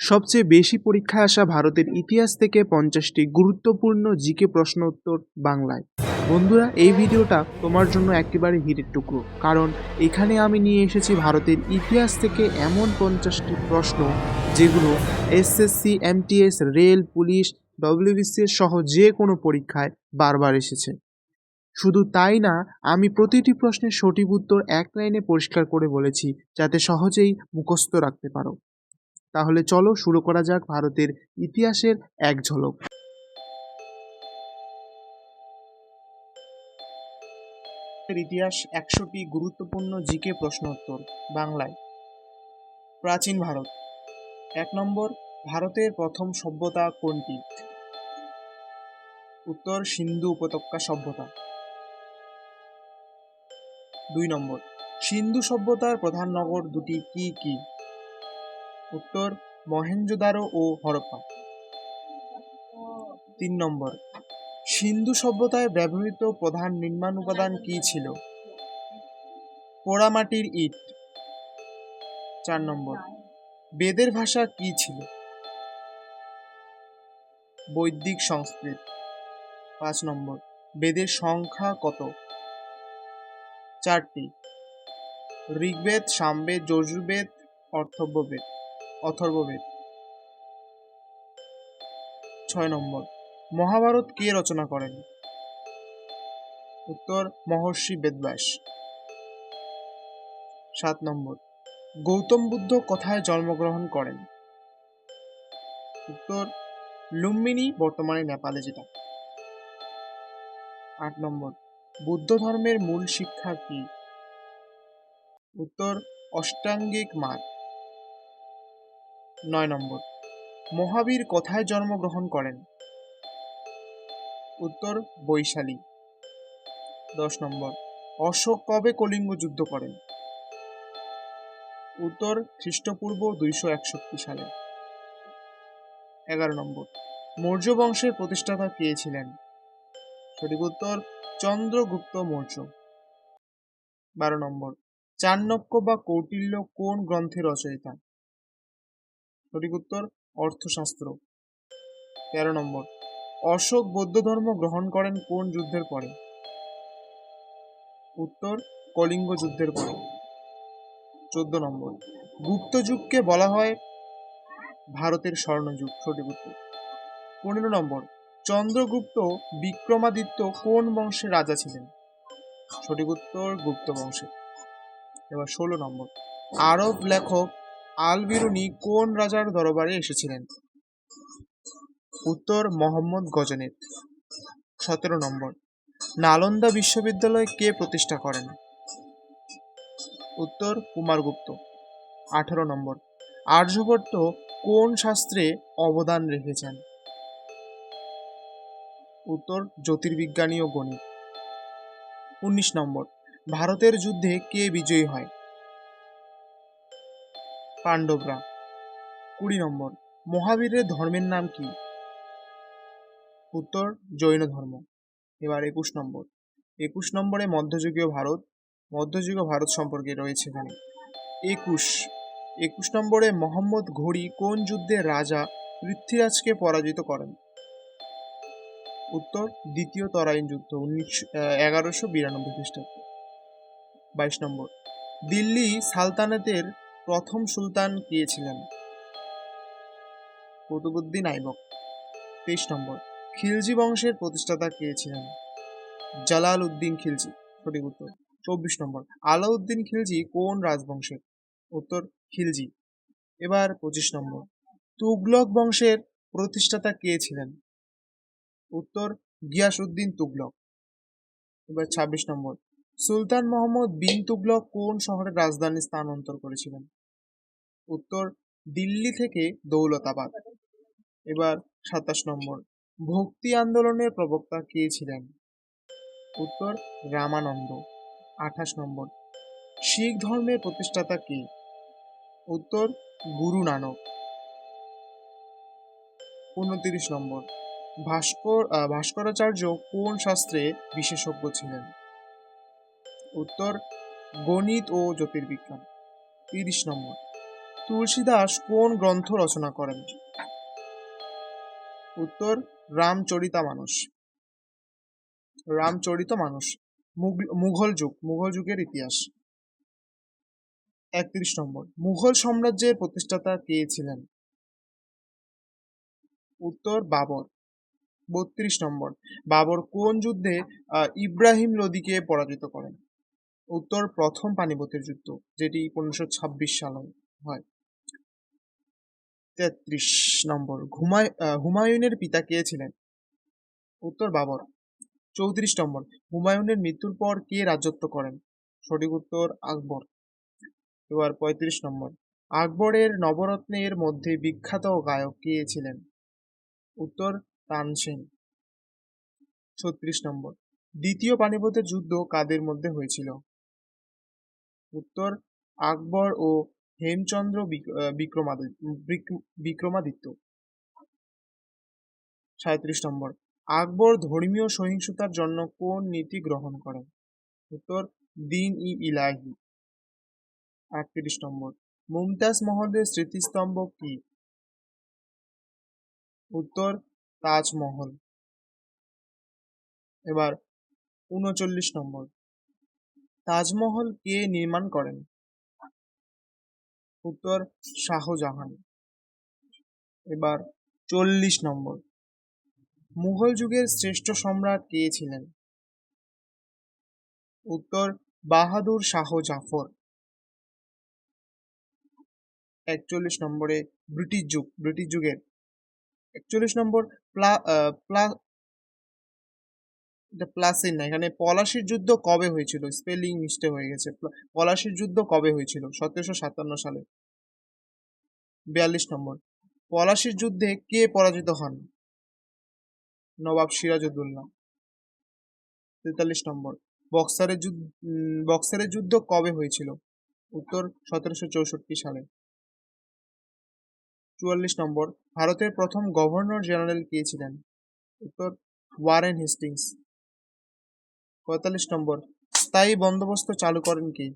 সবচেয়ে বেশি পরীক্ষায় আসা ভারতের ইতিহাস থেকে 50টি গুরুত্বপূর্ণ জিকে প্রশ্ন উত্তর বাংলায়। বন্ধুরা, এই ভিডিওটা তোমার জন্য একেবারে হিরের টুকরো, কারণ এখানে আমি নিয়ে এসেছি ভারতের ইতিহাস থেকে এমন 50টি প্রশ্ন যেগুলো SSC, MTS, rail, police, WBCS সহ যে কোনো পরীক্ষায় বারবার এসেছে। শুধু তাই না, আমি প্রতিটি প্রশ্নের সঠিক উত্তর এক লাইনে পরিষ্কার করে বলেছি, যাতে সহজেই মুখস্থ রাখতে পারো। তাহলে চলো শুরু করা যাক ভারতের ইতিহাসের এক ঝলক। ইতিহাস 100টি গুরুত্বপূর্ণ জিকে প্রশ্ন উত্তর বাংলায়। প্রাচীন ভারত। 1 নম্বর, ভারতের প্রথম সভ্যতা কোনটি? উত্তর সিন্ধু উপত্যকা সভ্যতা। 2 নম্বর, সিন্ধু সভ্যতার প্রধান নগর দুটি কি কি? উত্তর মহেঞ্জোদারো ও হরপ্পা। 3 নম্বর, সিন্ধু সভ্যতায় ব্যবহৃত প্রধান নির্মাণ উপাদান কি ছিল? পোড়ামাটির ইট। 4 নম্বর, বেদের ভাষা কি ছিল? বৈদিক সংস্কৃত। 5 নম্বর, বেদের সংখ্যা কত? 4টি। ঋগ্বেদ, সামবেদ, যজুর্বেদ, অথর্ববেদ। 6 নম্বর, মহাভারত কে রচনা করেন? উত্তর মহর্ষি বেদব্যাস। 7 নম্বর, গৌতম বুদ্ধ কোথায় জন্মগ্রহণ করেন? উত্তর লুম্বিনী, বর্তমানে নেপালে যেটা। 8 নম্বর, বুদ্ধ ধর্মের মূল শিক্ষা কি? উত্তর অষ্টাঙ্গিক মার্গ। 9 নম্বর, মহাবীর কোথায় জন্মগ্রহণ করেন? উত্তর বৈশালী। 10 নম্বর, অশোক কবে কলিঙ্গ যুদ্ধ করেন? উত্তর খ্রিস্টপূর্ব 261 সালে। 11 নম্বর, মৌর্য বংশের প্রতিষ্ঠাতা কে ছিলেন? সঠিক উত্তর চন্দ্রগুপ্ত মৌর্য। 12 নম্বর, চাণক্য বা কৌটিল্য কোন গ্রন্থের রচয়িতা? সঠিক উত্তর অর্থশাস্ত্র। 13 নম্বর, অশোক বৌদ্ধ ধর্ম গ্রহণ করেন কোন যুদ্ধের পরে? উত্তর কলিঙ্গ যুদ্ধের পরে। 14 নম্বর, গুপ্ত যুগকে বলা হয় ভারতের স্বর্ণযুগ। সঠিক উত্তর। 15 নম্বর, চন্দ্রগুপ্ত বিক্রমাদিত্য কোন বংশের রাজা ছিলেন? সঠিক উত্তর গুপ্ত বংশের। এবার 16 নম্বর, আরব লেখক আল বিরুনি কোন রাজার দরবারে এসেছিলেন? উত্তর মোহাম্মদ গজনবি। 17 নম্বর, নালন্দা বিশ্ববিদ্যালয় কে প্রতিষ্ঠা করেন? উত্তর কুমারগুপ্ত। 18 নম্বর, আর্যভট্ট কোন শাস্ত্রে অবদান রেখেছেন? উত্তর জ্যোতির্বিজ্ঞানী ও গণিত। 19 নম্বর, ভারতের যুদ্ধে কে বিজয়ী হয়? পাণ্ডবরা। 20 নম্বর, মহাবীরের ধর্মের নাম কি? উত্তর জৈন ধর্ম। এবার 21 নম্বর, 21 নম্বরে মধ্যযুগীয় ভারত সম্পর্কে রয়েছে এখানে। 21 নম্বরে মোহাম্মদ ঘুরি কোন যুদ্ধে রাজা পৃথ্বীরাজকে পরাজিত করেন? উত্তর দ্বিতীয় তরাইন যুদ্ধ 1192 খ্রিস্টাব্দে। 22 নম্বর, দিল্লি সালতানাতের প্রথম সুলতান কে ছিলেন? কুতুবউদ্দিন আইবক। 23 নম্বর, খিলজি বংশের প্রতিষ্ঠাতা কে ছিলেন? জালাল উদ্দিন খিলজি। সঠিক উত্তর। 24 নম্বর, আলাউদ্দিন খিলজি কোন রাজবংশের? উত্তর খিলজি। এবার 25 নম্বর, তুগলক বংশের প্রতিষ্ঠাতা কে ছিলেন? উত্তর গিয়াসউদ্দিন তুগলক। এবার 26 নম্বর, সুলতান মোহাম্মদ বিন তুগলক কোন শহরের রাজধানী স্থানান্তর করেছিলেন? উত্তর দিল্লি থেকে দৌলতাবাদ। এবার 27 নম্বর, ভক্তি আন্দোলনের প্রবক্তা কে ছিলেন? উত্তর রামানন্দ। 28 নম্বর, শিখ ধর্মের প্রতিষ্ঠাতা কে? উত্তর গুরু নানক। 29 নম্বর, ভাস্করাচার্য কোন শাস্ত্রে বিশেষজ্ঞ ছিলেন? উত্তর গণিত ও জ্যোতির্বিজ্ঞান। 30 নম্বর, তুলসীদাস কোন গ্রন্থ রচনা করেন? উত্তর রামচরিতমানস। রামচরিতমানস। মুঘল যুগের ইতিহাস। 31 নম্বর, মুঘল সাম্রাজ্যের প্রতিষ্ঠাতা কে ছিলেন? উত্তর বাবর। 32 নম্বর, বাবর কোন যুদ্ধে ইব্রাহিম লোদিকে পরাজিত করেন? উত্তর প্রথম পানিপথের যুদ্ধ, যেটি 1526 সালে হয়। 33 নম্বর, হুমায়ুনের পিতা কে ছিলেন? উত্তর বাবর। 34 নম্বর, হুমায়ুনের মৃত্যুর পর কে রাজত্ব করেন? সঠিক উত্তর আকবর। এবার 35 নম্বর, আকবরের নবরত্নের মধ্যে বিখ্যাত গায়ক কে ছিলেন? উত্তর তানসেন। 36 নম্বর, দ্বিতীয় পানিপথের যুদ্ধ কাদের মধ্যে হয়েছিল? উত্তর আকবর ও হেমচন্দ্র বিক্রমাদিত্য। 37 নম্বর, আকবর ধর্মীয় সহিংসতার জন্য কোন নীতি গ্রহণ করেন? উত্তর দিন-ই-ইলাহি। 38 নম্বর, মুমতাজ মহলের স্মৃতিস্তম্ভ কি? উত্তর তাজমহল। এবার 39 নম্বর, তাজমহল কে নির্মাণ করেন? উত্তর শাহজাহান। এবার 40 নম্বর, মুঘল যুগের শ্রেষ্ঠ সম্রাট কে ছিলেন? উত্তর বাহাদুর শাহ জাফর। 41 নম্বরে ব্রিটিশ যুগের 41 নম্বর, প্লাসিন না, এখানে পলাশির যুদ্ধ কবে হয়েছিল? স্পেলিং মিস্টেক হয়ে গেছে। পলাশির যুদ্ধ কবে হয়েছিল? 1757 সালে। 42 নম্বর, পলাশির যুদ্ধে কে পরাজিত হন? নবাব সিরাজউদ্দৌলা। 43 নম্বর, বক্সারের যুদ্ধ কবে হয়েছিল? উত্তর 1764 সালে। 44 নম্বর, ভারতের প্রথম গভর্নর জেনারেল কে ছিলেন? উত্তর ওয়ারেন হেস্টিংস। 45 নম্বর, স্থায়ী বন্দোবস্ত চালু করেন কে?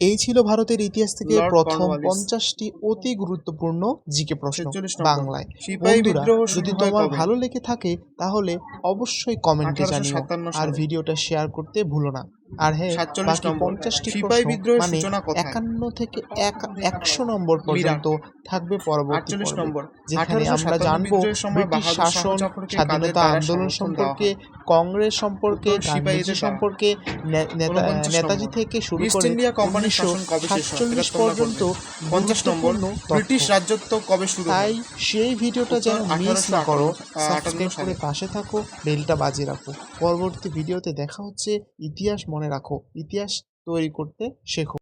এই ছিল ভারতের ইতিহাস থেকে লর্ড প্রথম কর্নওয়ালিস। 50টি অতি গুরুত্বপূর্ণ জিকে প্রশ্ন 46 নম্বর, বাংলায়। সিপাহী বন্ধুরা, বিদ্রোহ যদি শুরু হয় তোমার কবে? ভালো লেগে থাকে তাহলে অবশ্যই কমেন্টে জানিও 1857 আর সালে। ভিডিওটা শেয়ার করতে ভুলো না। আর হ্যাঁ, 47 বাকি নম্বর, 50টি সিপাহী প্রশ্ন বিদ্রোহের মানে সূচনা কোথায়? 51 থেকে 100 নম্বর পর্যন্ত থাকবে পরবর্তী 48 পর্বে, নম্বর, যেখানে আমরা 1857 জানবো বিদ্রোহের সময় ব্রিটিশ বাহাদুর শাহ শাসন, জাফরকে কাদের স্বাধীনতা দ্বারা আন্দোলন সমর্থন সম্পর্কে, দেওয়া হয়? কংগ্রেস সম্পর্কে, উত্তর সিপাহীদের গান্ধীজি দ্বারা। সম্পর্কে, 49 নেতাজি নম্বর, থেকে শুরু ইস্ট করে ইন্ডিয়া কোম্পানির শাসন কবে শেষ হয়? 1947 তোমরা পর্যন্ত করবে। 50 নম্বর, গুরুত্বপূর্ণ ব্রিটিশ তথ্য। রাজত্ব কবে শুরু তাই হয়? সেই ভিডিওটা উত্তর যেন মিস না করো, 1858 সাবস্ক্রাইব করে সালে। পাশে থাকো, বেলটা বাজিয়ে রাখো। পরবর্তী ভিডিওতে দেখা হচ্ছে। ইতিহাস মনে রাখো, ইতিহাস তৈরি করতে শেখো।